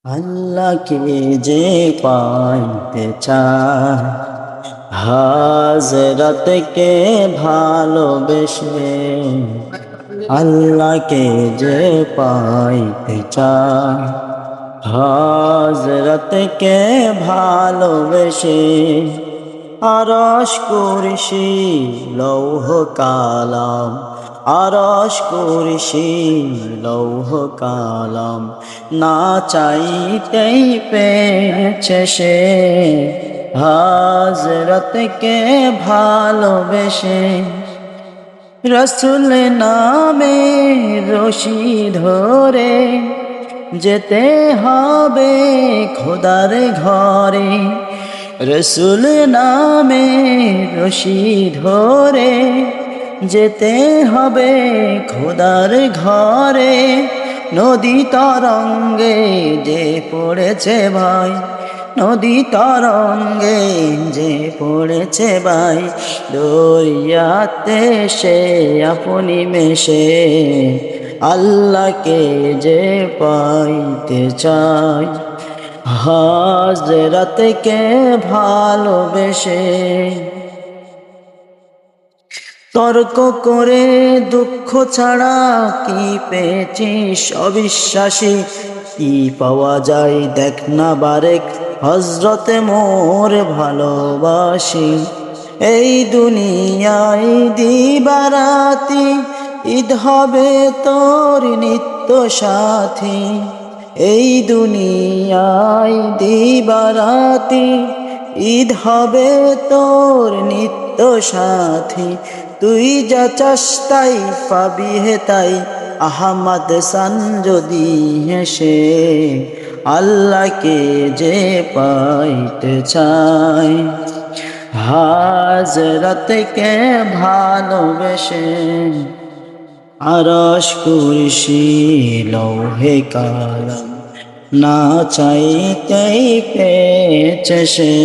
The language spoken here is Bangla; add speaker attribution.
Speaker 1: আল্লাহকে যে পাইতে চায় হাজরতকে ভালোবেসে, আল্লাহকে যে পাইতে চায় হাজরতকে ভালোবেসে, আরশ কুরসি লৌহ কালাম, আরশ কুরসি লৌহ কালাম না চাইতেই পেয়েছে সে হাজরতকে ভালোবেসে। রসুল নামে রশি ধরে যেতে হবে খোদার ঘরে, রসুল নামে রশি ধরে যেতে হবে খোদার ঘরে। নদী তরঙ্গে যে পড়েছে ভাই, নদী তরঙ্গে যে পড়েছে ভাই, দরিয়াতে সে আপনি মেশে, আল্লাহকে যে পাইতে চায় হাজরতকে ভালোবেসে। তর্ক করে দুঃখ ছাড়া কি পেয়েছিস অবিশ্বাসী, কি পাওয়া যায় দেখ না বারেক হযরতে মোর ভালোবাসি। এই দুনিয়ায় দিবারাতি ঈদ হবে তোর নিত্য সাথী, এই দুনিয়ায় দিবারাতি ঈদ হবে তোর নিত্য সাথী। তুই যা চাস তাই পাবি হে তাই আহমদ সান যদি হেসে, আল্লাহকে যে পাইতে চায় হাজরতকে ভালোবেসে। আরশ কুরসি লৌহে কালাম না চাইতেই পেয়েছে সে।